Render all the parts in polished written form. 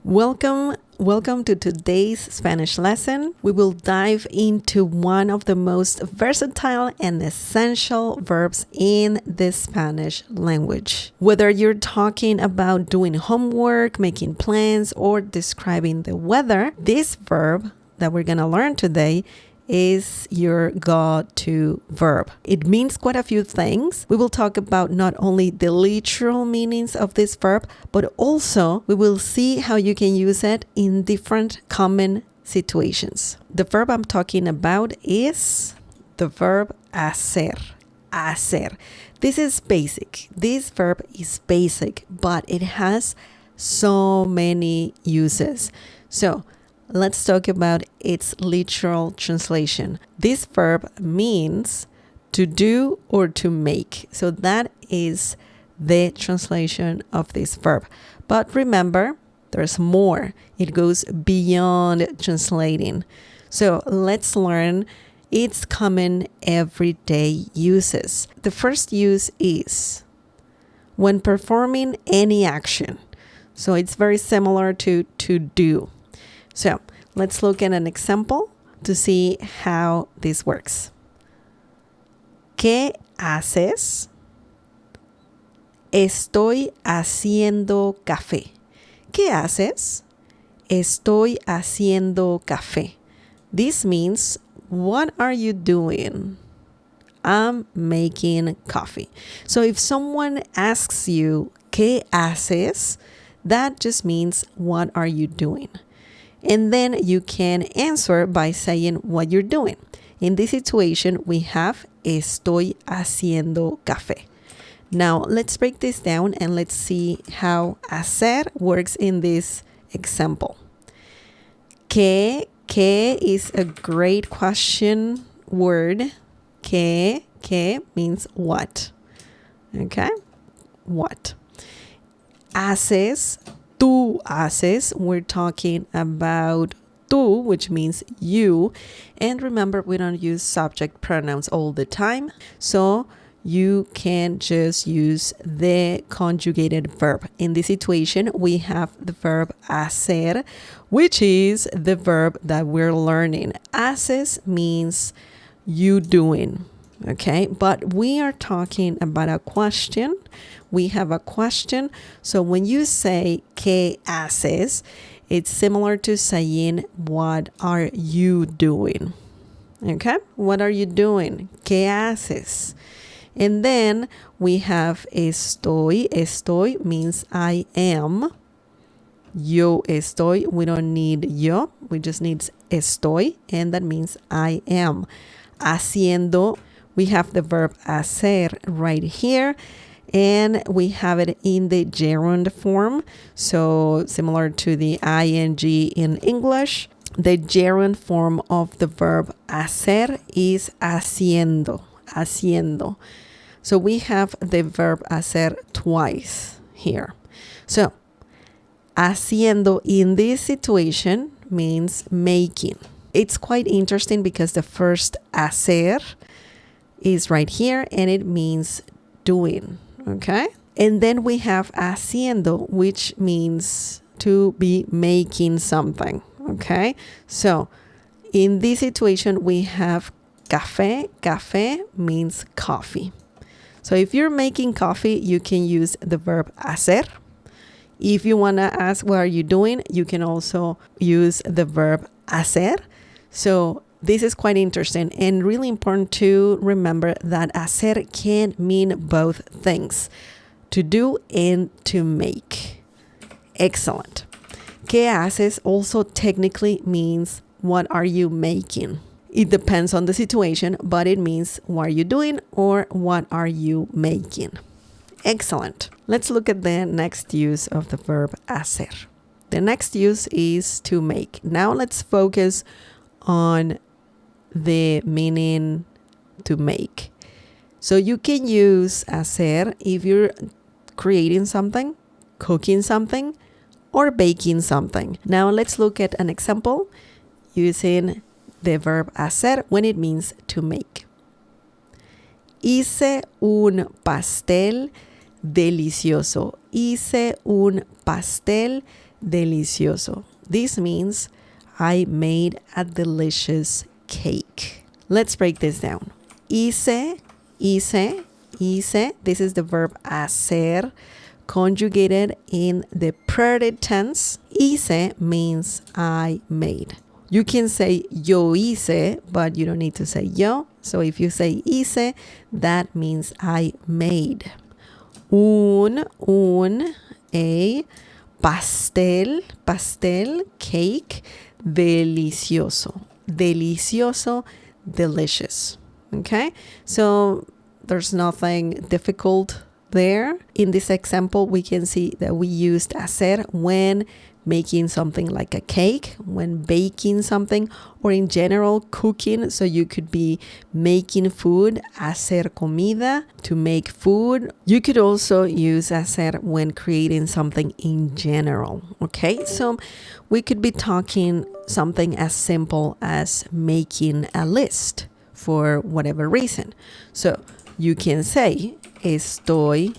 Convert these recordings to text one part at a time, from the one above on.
Welcome to today's Spanish lesson. We will dive into one of the most versatile and essential verbs in the Spanish language. Whether you're talking about doing homework, making plans, or describing the weather, this verb that we're going to learn today is your go-to verb. It means quite a few things. We will talk about not only the literal meanings of this verb, but also we will see how you can use it in different common situations. The verb I'm talking about is the verb hacer. Hacer. This is basic. This verb is basic, but it has so many uses. So let's talk about its literal translation. This verb means to do or to make. So that is the translation of this verb. But remember, there's more. It goes beyond translating. So let's learn its common everyday uses. The first use is when performing any action. So it's very similar to do. So let's look at an example to see how this works. ¿Qué haces? Estoy haciendo café. ¿Qué haces? Estoy haciendo café. This means, what are you doing? I'm making coffee. So if someone asks you, ¿Qué haces? That just means, what are you doing? And then you can answer by saying what you're doing. In this situation, we have estoy haciendo café. Now, let's break this down and let's see how hacer works in this example. ¿Qué is a great question word. ¿Qué means what. Okay? What. Haces. Tú haces, we're talking about tú, which means you. And remember, we don't use subject pronouns all the time. So you can just use the conjugated verb. In this situation, we have the verb hacer, which is the verb that we're learning. Haces means you doing. Okay, but we are talking about a question. We have a question. So when you say ¿Qué haces? It's similar to saying what are you doing? Okay, what are you doing? ¿Qué haces? And then we have estoy. Estoy means I am. Yo estoy. We don't need yo. We just need estoy. And that means I am. Haciendo. We have the verb hacer right here, and we have it in the gerund form. So similar to the ing in English, the gerund form of the verb hacer is haciendo. Haciendo. So we have the verb hacer twice here. So haciendo in this situation means making. It's quite interesting because the first hacer is right here and it means doing. Okay, and then we have haciendo, which means to be making something. Okay, so in this situation we have café. Café means coffee. So if you're making coffee, you can use the verb hacer. If you want to ask what are you doing, you can also use the verb hacer. So this is quite interesting and really important to remember that hacer can mean both things, to do and to make. Excellent. ¿Qué haces? Also technically means what are you making? It depends on the situation, but it means what are you doing or what are you making? Excellent. Let's look at the next use of the verb hacer. The next use is to make. Now let's focus on the meaning to make. So you can use hacer if you're creating something, cooking something, or baking something. Now let's look at an example using the verb hacer when it means to make. Hice un pastel delicioso. Hice un pastel delicioso. This means I made a delicious cake. Let's break this down. Hice. This is the verb hacer conjugated in the present tense. Hice means I made. You can say yo hice, but you don't need to say yo. So if you say hice, that means I made. A pastel, cake, delicioso, delicious. Okay, so there's nothing difficult there. In this example, we can see that we used hacer when making something like a cake, when baking something, or in general cooking. So you could be making food, hacer comida, to make food. You could also use hacer when creating something in general. Okay, so we could be talking something as simple as making a list for whatever reason. So you can say estoy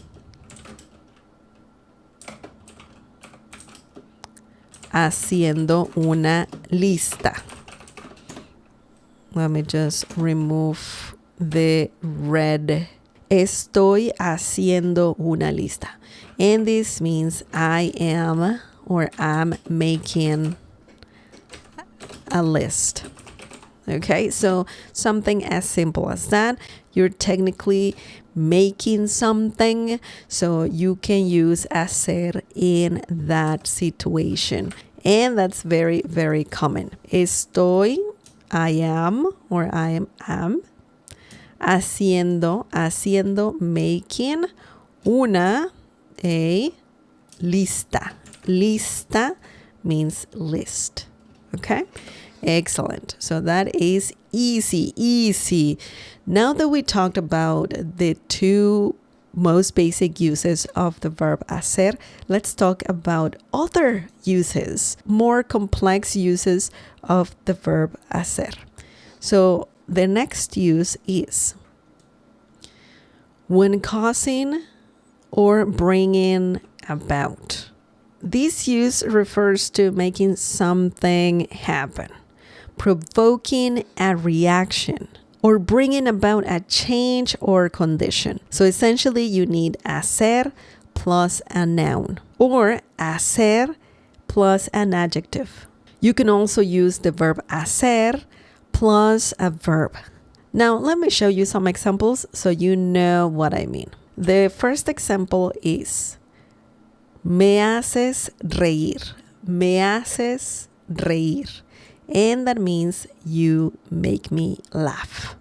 haciendo una lista. Let me just remove the red. Estoy haciendo una lista. And this means I am or am making a list. Okay, so something as simple as that. You're technically making something, so you can use hacer in that situation. And that's very, very common. Estoy, I am, or I am. Haciendo, making. Una, a lista. Lista means list. Okay? Excellent. So that is easy. Now that we talked about the two most basic uses of the verb hacer, let's talk about other uses, more complex uses of the verb hacer. So the next use is when causing or bringing about. This use refers to making something happen, provoking a reaction, or bringing about a change or condition. So essentially you need hacer plus a noun, or hacer plus an adjective. You can also use the verb hacer plus a verb. Now let me show you some examples so you know what I mean. The first example is me haces reír. Me haces reír. And that means you make me laugh.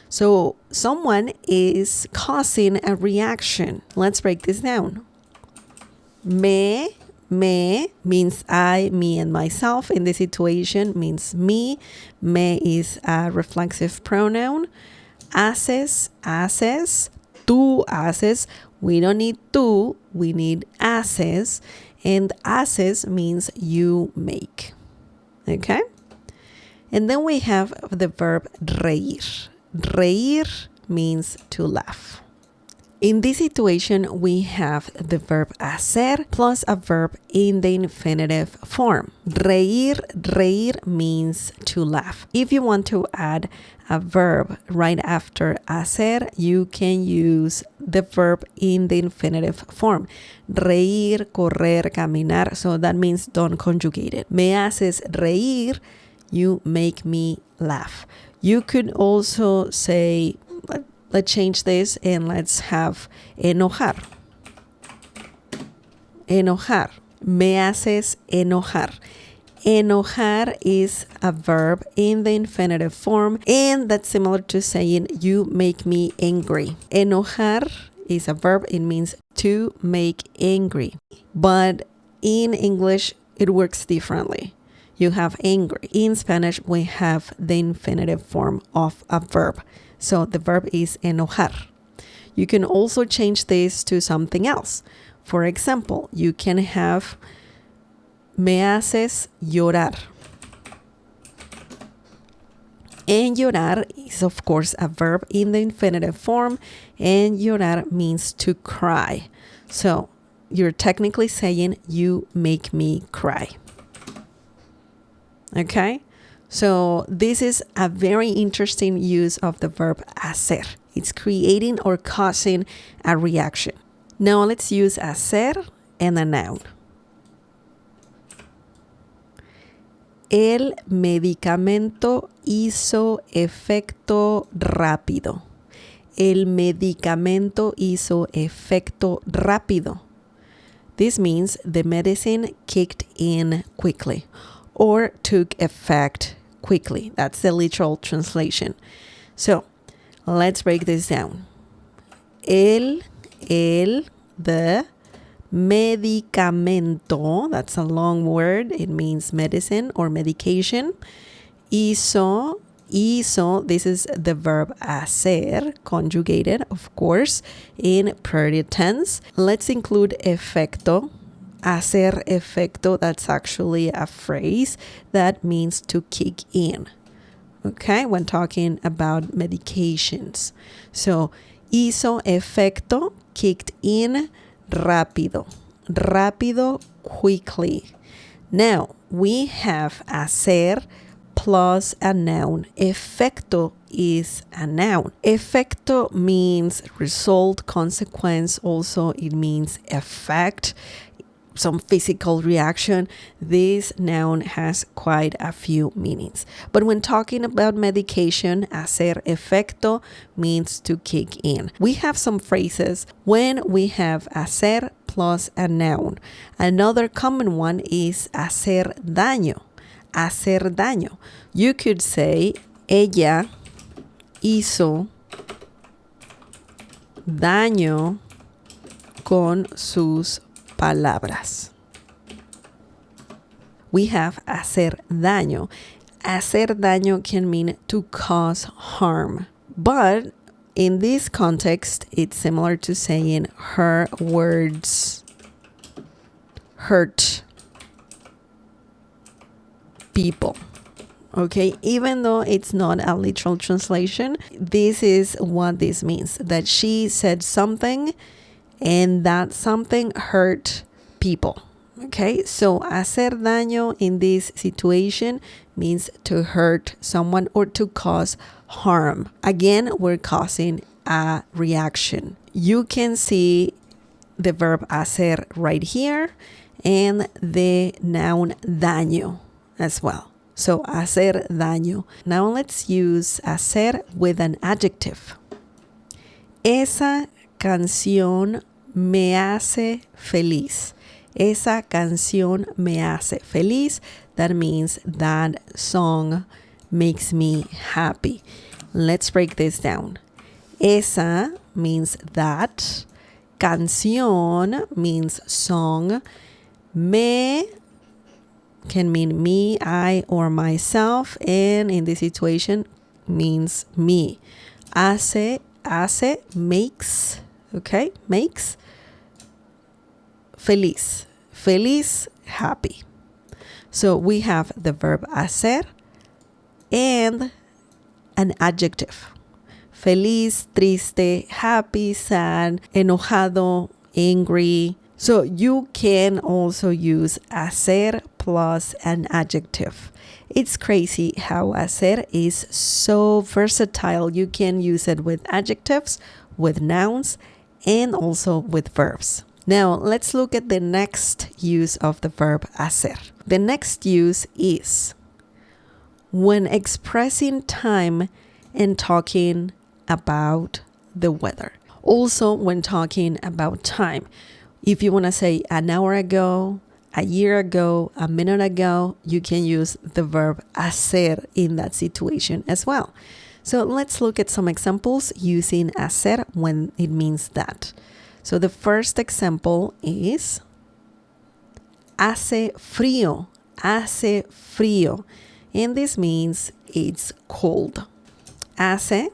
So someone is causing a reaction. Let's break this down. Me means I, me, and myself. In this situation means me. Me is a reflexive pronoun. Haces, tú haces. We don't need tú, we need haces. And haces means you make. Okay? And then we have the verb reír. Reír means to laugh. In this situation, we have the verb hacer plus a verb in the infinitive form. Reír means to laugh. If you want to add a verb right after hacer, you can use the verb in the infinitive form. Reír, correr, caminar. So that means don't conjugate it. Me haces reír, you make me laugh. You could also say, let's change this and let's have enojar. Enojar. Me haces enojar. Enojar is a verb in the infinitive form, and that's similar to saying you make me angry. Enojar is a verb. It means to make angry. But in English, it works differently. You have angry. In Spanish, we have the infinitive form of a verb. So the verb is enojar. You can also change this to something else. For example, you can have me haces llorar. And llorar is, of course, a verb in the infinitive form. And llorar means to cry. So you're technically saying you make me cry. Okay? So this is a very interesting use of the verb hacer. It's creating or causing a reaction. Now let's use hacer and a noun. El medicamento hizo efecto rápido. El medicamento hizo efecto rápido. This means the medicine kicked in quickly or took effect quickly. That's the literal translation. So let's break this down. The medicamento, that's a long word. It means medicine or medication. Hizo, this is the verb hacer, conjugated, of course, in present tense. Let's include efecto. Hacer efecto, that's actually a phrase that means to kick in. Okay, when talking about medications. So, hizo efecto, kicked in, rápido. Rápido, quickly. Now, we have hacer plus a noun. Efecto is a noun. Efecto means result, consequence. Also, it means effect, some physical reaction. This noun has quite a few meanings. But when talking about medication, hacer efecto means to kick in. We have some phrases when we have hacer plus a noun. Another common one is hacer daño. Hacer daño. You could say, ella hizo daño con sus palabras. We have hacer daño. Hacer daño can mean to cause harm. But in this context, it's similar to saying her words hurt people. Okay, even though it's not a literal translation, this is what this means. That she said something and that something hurt people. Okay, so hacer daño in this situation means to hurt someone or to cause harm. Again, we're causing a reaction. You can see the verb hacer right here and the noun daño as well. So hacer daño. Now let's use hacer with an adjective. Esa canción me hace feliz. Esa canción me hace feliz. That means that song makes me happy. Let's break this down. Esa means that. Canción means song. Me can mean me, I, or myself. And in this situation means me. Hace, makes. Okay, makes. Feliz. Feliz, happy. So we have the verb hacer and an adjective. Feliz, triste, happy, sad, enojado, angry. So you can also use hacer plus an adjective. It's crazy how hacer is so versatile. You can use it with adjectives, with nouns, and also with verbs. Now, let's look at the next use of the verb hacer. The next use is when expressing time and talking about the weather. Also, when talking about time. If you want to say an hour ago, a year ago, a minute ago, you can use the verb hacer in that situation as well. So let's look at some examples using hacer when it means that. So the first example is hace frío, hace frío. And this means it's cold. Hace,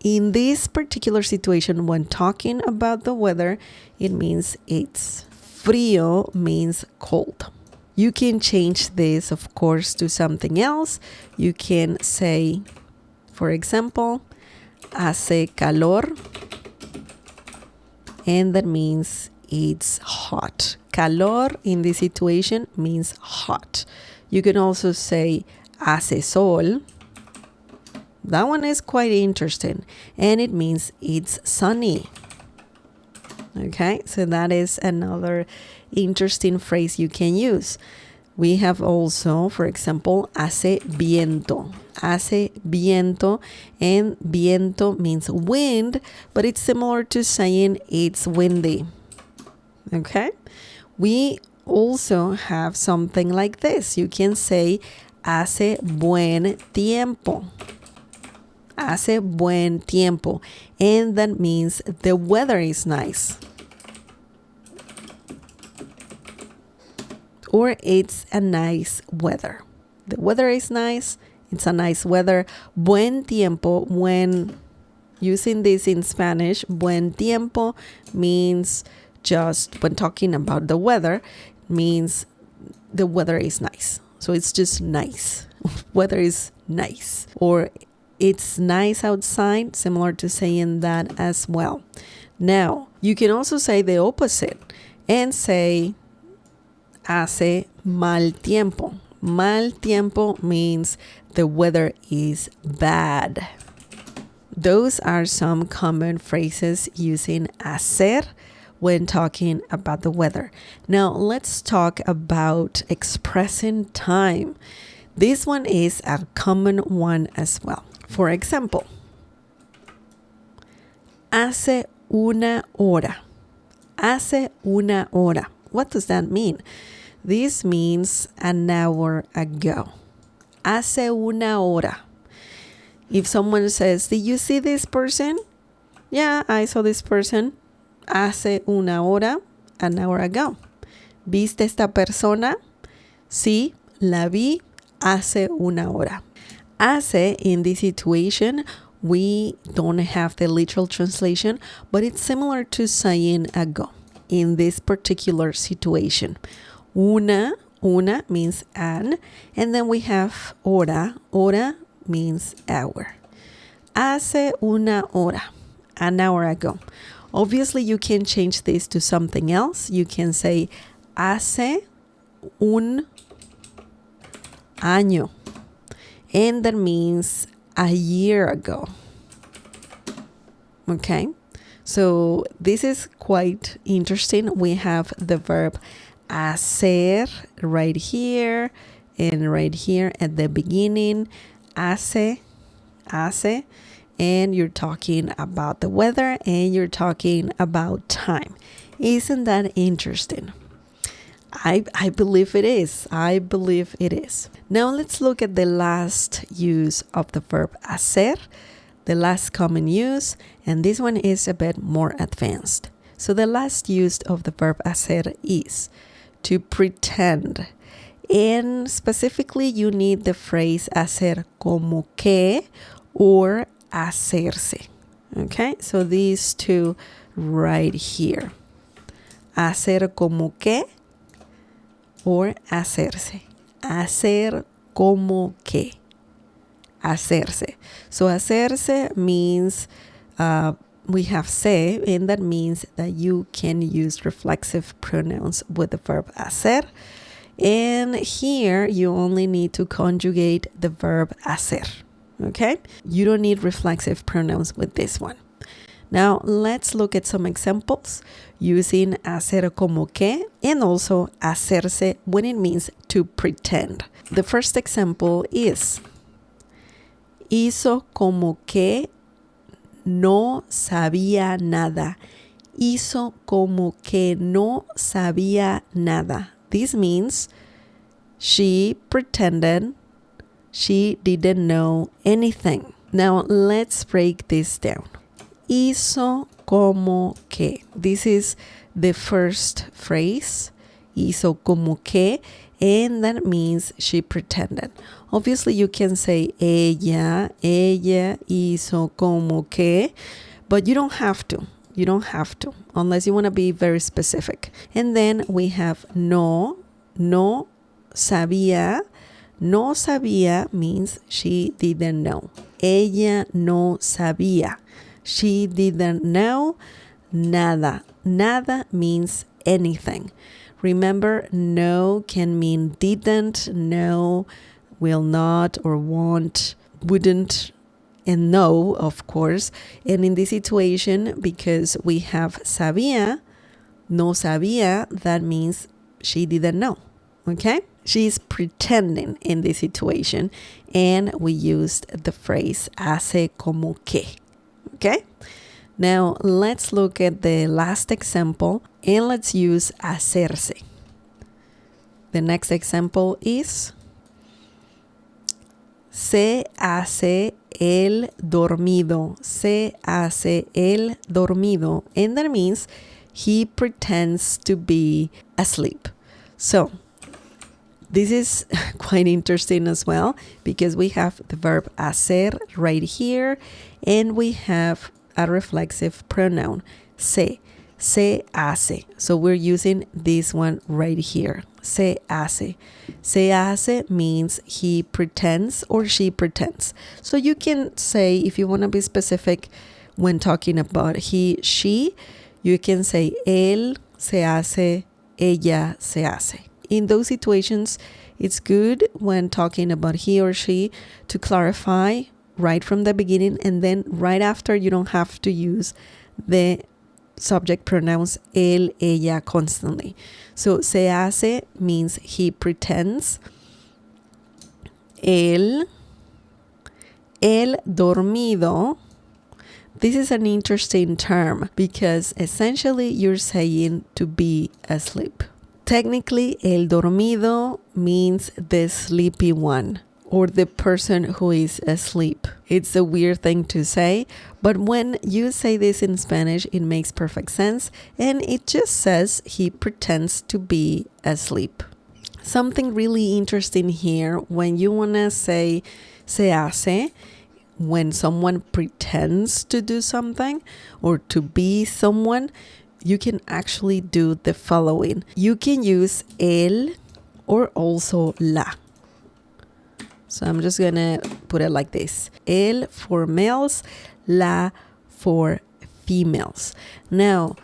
in this particular situation, when talking about the weather, it means it's frío means cold. You can change this, of course, to something else. You can say, for example, hace calor. And that means it's hot. Calor in this situation means hot. You can also say hace sol. That one is quite interesting, and it means it's sunny. Okay, so that is another interesting phrase you can use. We have also, for example, hace viento. Hace viento, and viento means wind, but it's similar to saying it's windy. Okay, we also have something like this. You can say hace buen tiempo. Hace buen tiempo, and that means the weather is nice, or it's a nice weather. The weather is nice, it's a nice weather. Buen tiempo, when using this in Spanish, buen tiempo means just, when talking about the weather, means the weather is nice. So it's just nice. Weather is nice, or it's nice outside, similar to saying that as well. Now, you can also say the opposite and say hace mal tiempo. Mal tiempo means the weather is bad. Those are some common phrases using hacer when talking about the weather. Now, let's talk about expressing time. This one is a common one as well. For example, hace una hora. Hace una hora. What does that mean? This means an hour ago. Hace una hora. If someone says, did you see this person? Yeah, I saw this person. Hace una hora, an hour ago. ¿Viste esta persona? Sí, la vi hace una hora. Hace, in this situation, we don't have the literal translation, but it's similar to saying ago in this particular situation. Una means an, and then we have hora. Hora means hour. Hace una hora, an hour ago. Obviously, you can change this to something else. You can say hace un año, and that means a year ago. Okay, so this is quite interesting. We have the verb hacer right here and right here at the beginning. Hace, and you're talking about the weather and you're talking about time. Isn't that interesting? I believe it is. I believe it is. Now let's look at the last use of the verb hacer, the last common use, and this one is a bit more advanced. So the last use of the verb hacer is to pretend. And specifically, you need the phrase hacer como que or hacerse. Okay, so these two right here. Hacer como que or hacerse. Hacer como que. Hacerse. So hacerse means we have se, and that means that you can use reflexive pronouns with the verb hacer. And here you only need to conjugate the verb hacer. Okay? You don't need reflexive pronouns with this one. Now, let's look at some examples using hacer como que and also hacerse when it means to pretend. The first example is hizo como que no sabía nada. Hizo como que no sabía nada. This means she pretended she didn't know anything. Now, let's break this down. Hizo como que. This is the first phrase. Hizo como que, and that means she pretended. Obviously, you can say ella hizo como que, but you don't have to. You don't have to, unless you want to be very specific. And then we have no sabía. No sabía means she didn't know. Ella no sabía. She didn't know nada. Nada means anything. Remember, no can mean didn't, no, will not, or won't, wouldn't, and no, of course. And in this situation, because we have sabía, no sabía, that means she didn't know, okay? She's pretending in this situation, and we used the phrase hace como que, okay? Now, let's look at the last example, and let's use hacerse. The next example is se hace el dormido. Se hace el dormido. And that means he pretends to be asleep. So, this is quite interesting as well because we have the verb hacer right here and we have a reflexive pronoun, se hace. So we're using this one right here, se hace. Se hace means he pretends or she pretends. So you can say, if you want to be specific when talking about he, she, you can say él se hace, ella se hace. In those situations, it's good when talking about he or she to clarify right from the beginning, and then right after you don't have to use the subject pronouns él, ella constantly. So se hace means he pretends. El dormido. This is an interesting term because essentially you're saying to be asleep. Technically, el dormido means the sleepy one or the person who is asleep. It's a weird thing to say, but when you say this in Spanish, it makes perfect sense, and it just says he pretends to be asleep. Something really interesting here, when you want to say se hace, when someone pretends to do something or to be someone, you can actually do the following. You can use el or also la. So I'm just going to put it like this. El for males, la for females. Now,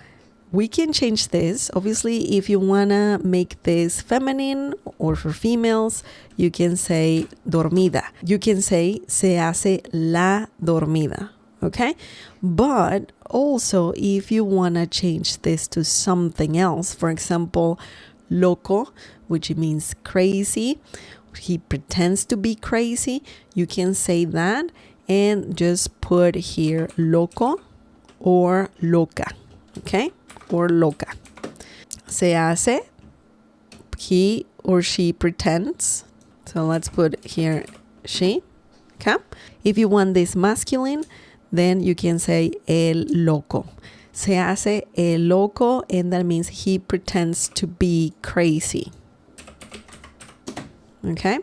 we can change this. Obviously, if you want to make this feminine or for females, you can say dormida. You can say se hace la dormida. Okay? But also, if you want to change this to something else, for example, loco, which means crazy, he pretends to be crazy, you can say that and just put here loco or loca, okay? Or loca. Se hace, he or she pretends. So let's put here she, okay? If you want this masculine, then you can say el loco. Se hace el loco, and that means he pretends to be crazy. Okay,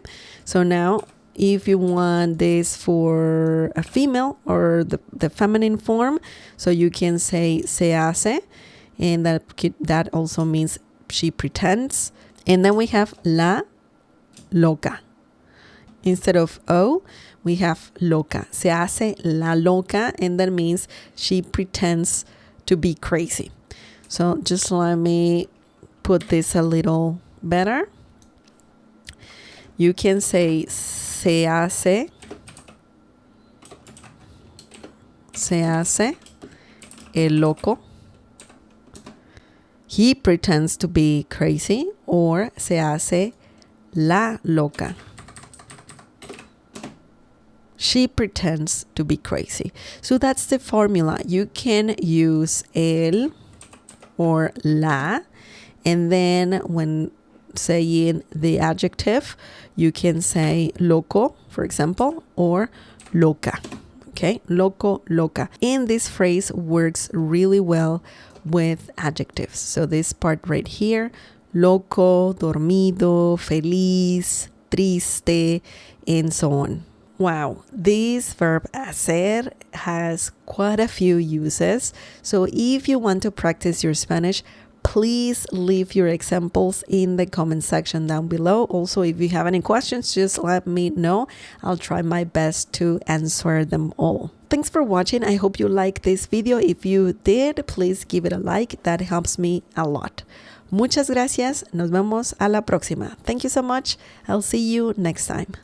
so now if you want this for a female or the feminine form, so you can say se hace, and that also means she pretends. And then we have la loca. Instead of o, we have loca. Se hace la loca, and that means she pretends to be crazy. So just let me put this a little better. You can say se hace el loco. He pretends to be crazy, or se hace la loca. She pretends to be crazy. So that's the formula. You can use el or la, and then when saying the adjective, you can say loco, for example, or loca. Okay, loco, loca. And this phrase works really well with adjectives. So this part right here, loco, dormido, feliz, triste, and so on. Wow, this verb hacer has quite a few uses. So if you want to practice your Spanish, Please leave your examples in the comment section down below. Also, if you have any questions, just let me know. I'll try my best to answer them all. Thanks for watching. I hope you liked this video. If you did, please give it a like. That helps me a lot. Muchas gracias. Nos vemos a la próxima. Thank you so much. I'll see you next time.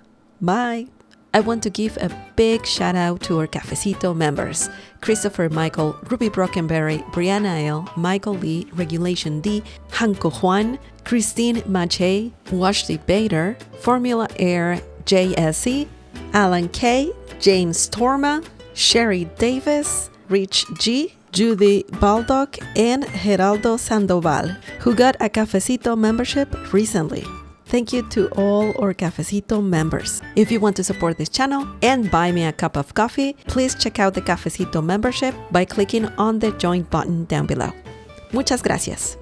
Bye. I want to give a big shout out to our Cafecito members: Christopher Michael, Ruby Brockenberry, Brianna L, Michael Lee, Regulation D, Hanko Juan, Christine Mache, Washti Bader, Formula Air JSE, Alan K, James Torma, Sherry Davis, Rich G, Judy Baldock, and Geraldo Sandoval, who got a Cafecito membership recently. Thank you to all our Cafecito members. If you want to support this channel and buy me a cup of coffee, please check out the Cafecito membership by clicking on the join button down below. Muchas gracias.